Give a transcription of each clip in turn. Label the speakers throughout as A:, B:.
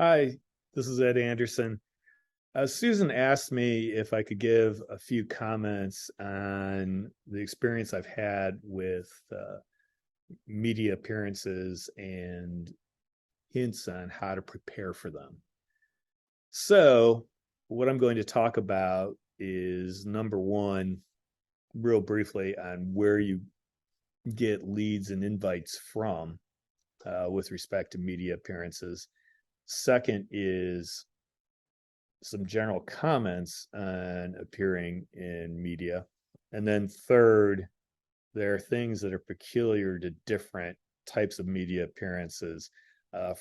A: Hi, this is Ed Anderson. Susan asked me if I could give a few comments on the experience I've had with media appearances and hints on how to prepare for them. So, what I'm going to talk about is number one, real briefly, on where you get leads and invites from with respect to media appearances. Second is some general comments on appearing in media. And then third, there are things that are peculiar to different types of media appearances.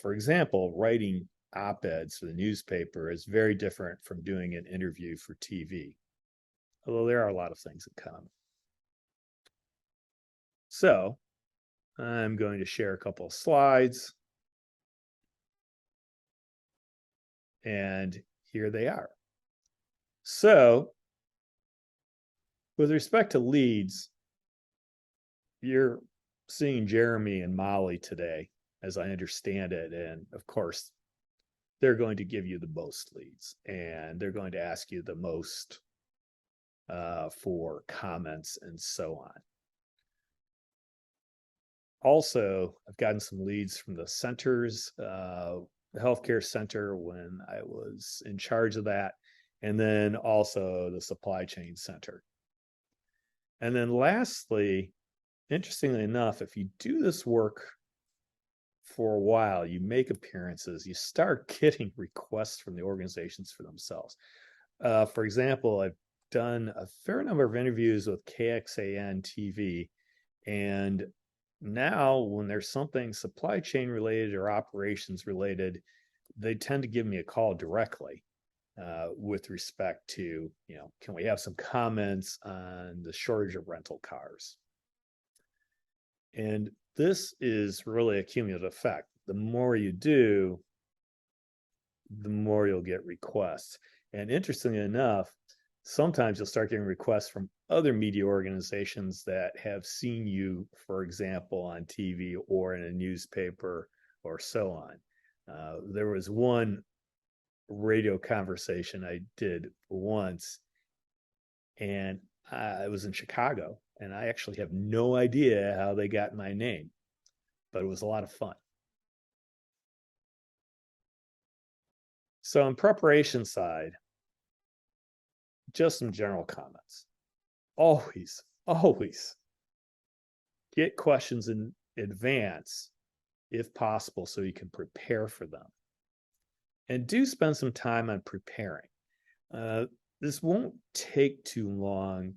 A: For example, writing op-eds for the newspaper is very different from doing an interview for TV, although there are a lot of things in common. So I'm going to share a couple of slides, and here they are. So with respect to leads, you're seeing Jeremy and Molly today, as I understand it. And of course, they're going to give you the most leads and they're going to ask you the most for comments and so on. Also, I've gotten some leads from the centers, the healthcare center when I was in charge of that, and then also the supply chain center. And then lastly, interestingly enough, if you do this work for a while, you make appearances, you start getting requests from the organizations for themselves. For example, I've done a fair number of interviews with KXAN TV, and now when there's something supply chain related or operations related, they tend to give me a call directly with respect to, can we have some comments on the shortage of rental cars? And this is really a cumulative effect. The more you do, the more you'll get requests. And interestingly enough, sometimes you'll start getting requests from other media organizations that have seen you, for example, on TV or in a newspaper or so on. There was one radio conversation I did once, and I was in Chicago, and I actually have no idea how they got my name, but it was a lot of fun. So, in preparation side, just some general comments. Always get questions in advance if possible so you can prepare for them. And do spend some time on preparing. This won't take too long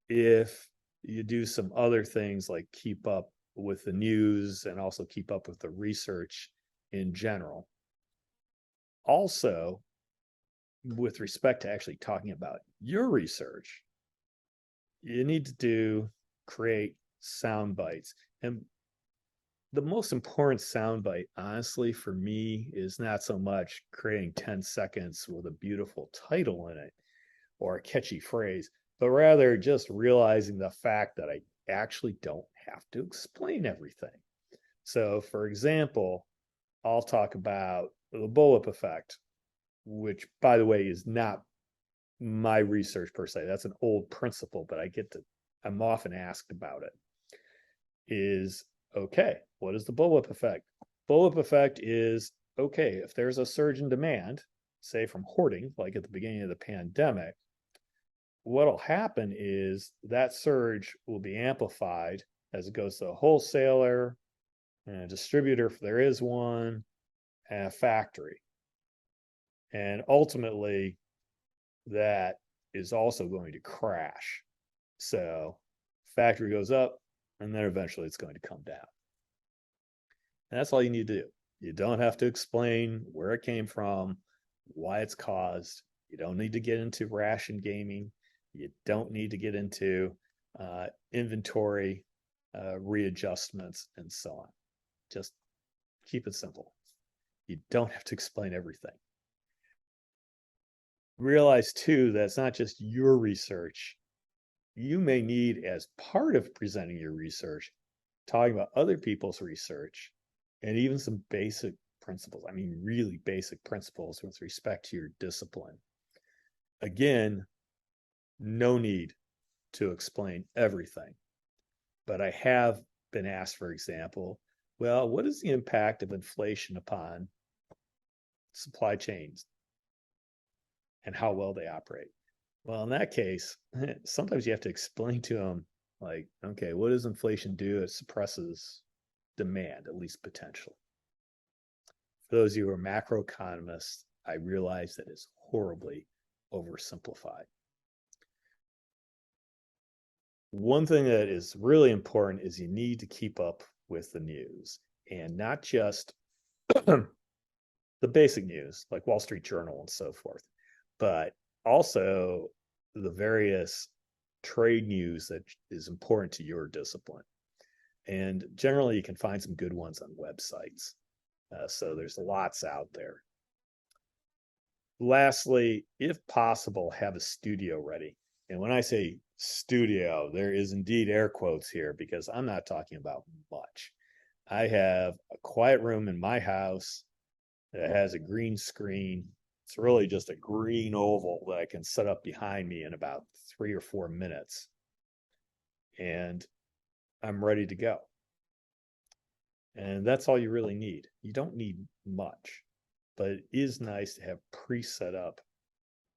A: if you do some other things like keep up with the news and also keep up with the research in general. Also, with respect to actually talking about your research, you need to create sound bites. And the most important sound bite, honestly, for me, is not so much creating 10 seconds with a beautiful title in it or a catchy phrase, but rather just realizing the fact that I actually don't have to explain everything. So, for example, I'll talk about the bullwhip effect, which, by the way, is not my research per se. That's an old principle, but I'm often asked about it. Is okay, what is the bullwhip effect? Bullwhip effect is okay, if there's a surge in demand, say from hoarding, like at the beginning of the pandemic, what'll happen is that surge will be amplified as it goes to a wholesaler and a distributor, if there is one, and a factory. And ultimately, that is also going to crash. So, factory goes up, and then eventually it's going to come down. And that's all you need to do. You don't have to explain where it came from, why it's caused. You don't need to get into ration gaming. You don't need to get into inventory readjustments and so on. Just keep it simple. You don't have to explain everything. Realize too that it's not just your research. You may need, as part of presenting your research, talking about other people's research and even some basic principles. I mean, really basic principles with respect to your discipline. Again, no need to explain everything, but I have been asked, for example, well, what is the impact of inflation upon supply chains and how well they operate? Well, in that case, sometimes you have to explain to them, like, okay, what does inflation do? It suppresses demand, at least potential. For those of you who are macroeconomists, I realize that is horribly oversimplified. One thing that is really important is you need to keep up with the news, and not just the basic news like Wall Street Journal and so forth, but also the various trade news that is important to your discipline. And generally, you can find some good ones on websites. So there's lots out there. Lastly, if possible, have a studio ready. And when I say studio, there is indeed air quotes here because I'm not talking about much. I have a quiet room in my house that has a green screen. It's really just a green oval that I can set up behind me in about 3 or 4 minutes. And I'm ready to go. And that's all you really need. You don't need much, but it is nice to have pre-set up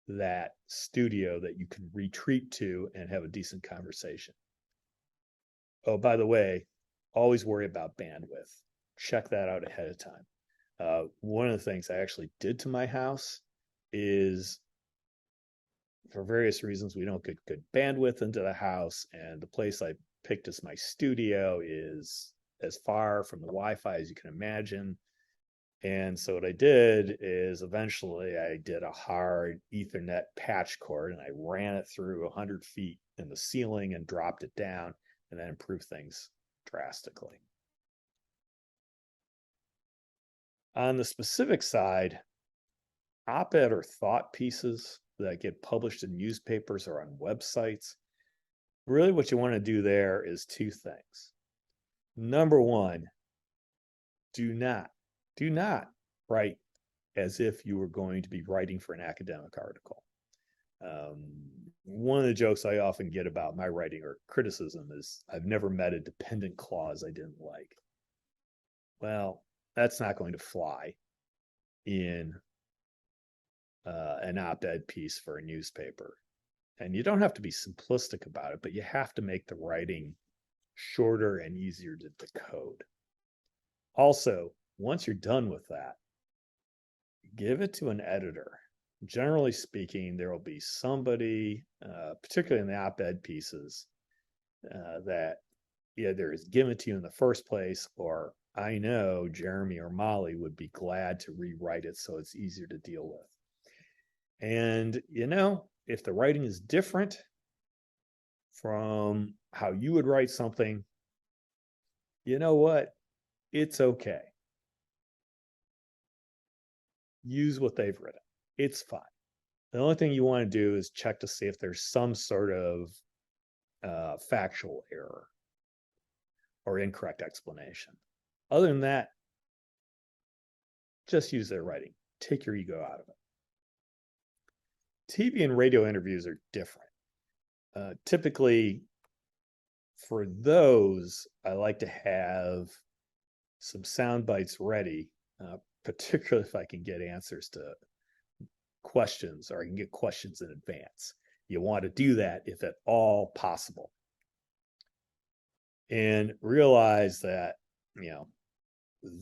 A: that studio that you can retreat to and have a decent conversation. Oh, by the way, always worry about bandwidth. Check that out ahead of time. One of the things I actually did to my house is, for various reasons, we don't get good bandwidth into the house, and the place I picked as my studio is as far from the Wi-Fi as you can imagine. And so what I did is eventually I did a hard Ethernet patch cord and I ran it through 100 feet in the ceiling and dropped it down, and then improved things drastically. On the specific side, op-ed or thought pieces that get published in newspapers or on websites, really what you want to do there is two things. Number one, do not write as if you were going to be writing for an academic article. One of the jokes I often get about my writing or criticism is I've never met a dependent clause I didn't like. Well, that's not going to fly in an op-ed piece for a newspaper. And you don't have to be simplistic about it, but you have to make the writing shorter and easier to decode. Also, once you're done with that, give it to an editor. Generally speaking, there will be somebody, particularly in the op-ed pieces, that either is given to you in the first place, or I know Jeremy or Molly would be glad to rewrite it so it's easier to deal with. And, if the writing is different from how you would write something, you know what? It's okay. Use what they've written. It's fine. The only thing you want to do is check to see if there's some sort of factual error or incorrect explanation. Other than that, just use their writing. Take your ego out of it. TV and radio interviews are different. Typically, for those, I like to have some sound bites ready, particularly if I can get answers to questions or I can get questions in advance. You want to do that if at all possible. And realize that,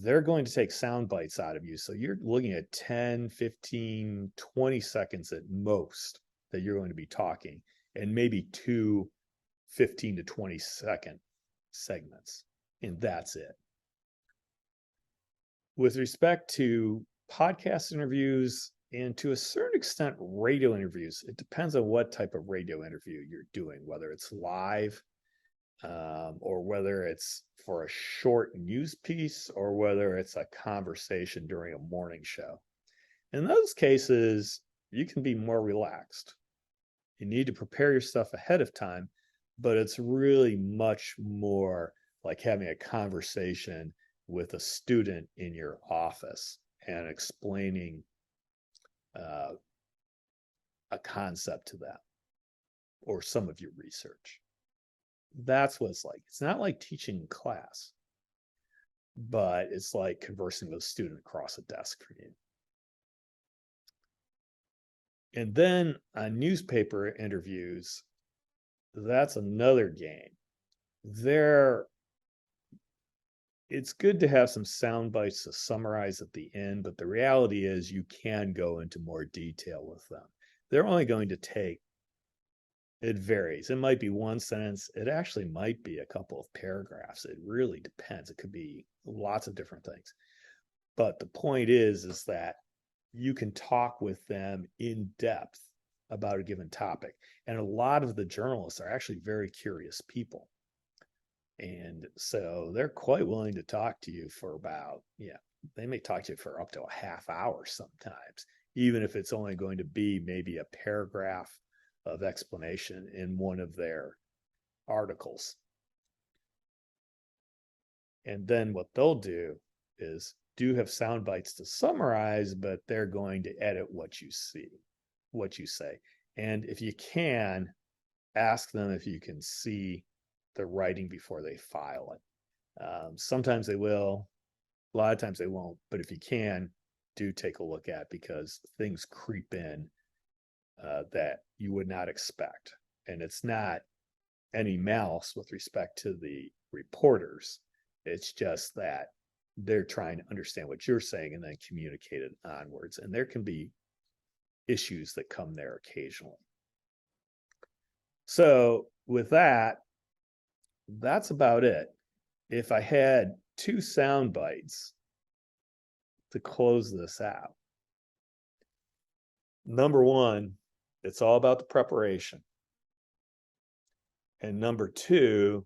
A: they're going to take sound bites out of you. So you're looking at 10, 15, 20 seconds at most that you're going to be talking, and maybe 2 15 to 20 second segments. And that's it. With respect to podcast interviews and to a certain extent radio interviews, it depends on what type of radio interview you're doing, whether it's live, or whether it's for a short news piece, or whether it's a conversation during a morning show. In those cases, you can be more relaxed. You need to prepare your stuff ahead of time, but it's really much more like having a conversation with a student in your office and explaining a concept to them or some of your research. That's what it's like. It's not like teaching in class, but it's like conversing with a student across a desk from you. And then on newspaper interviews, that's another game. There, it's good to have some sound bites to summarize at the end, but the reality is you can go into more detail with them. They're only going to take, it varies. It might be one sentence. It actually might be a couple of paragraphs. It really depends. It could be lots of different things. But the point is that you can talk with them in depth about a given topic. And a lot of the journalists are actually very curious people. And so they're quite willing to talk to you for about, yeah, they may talk to you for up to a half hour sometimes, even if it's only going to be maybe a paragraph of explanation in one of their articles. And then what they'll do is do have sound bites to summarize, but they're going to edit what you see, what you say. And if you can, ask them if you can see the writing before they file it. Sometimes they will, a lot of times they won't, but if you can, do take a look at, because things creep in that you would not expect. And it's not any malice with respect to the reporters. It's just that they're trying to understand what you're saying and then communicate it onwards. And there can be issues that come there occasionally. So with that, that's about it. If I had 2 sound bites to close this out, number one, it's all about the preparation. And number two,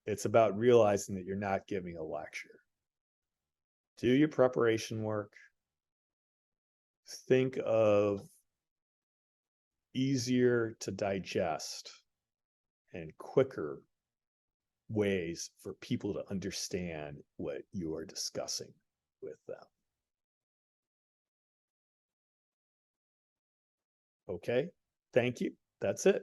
A: it's about realizing that you're not giving a lecture. Do your preparation work. Think of easier to digest and quicker ways for people to understand what you are discussing with them. Okay, thank you. That's it.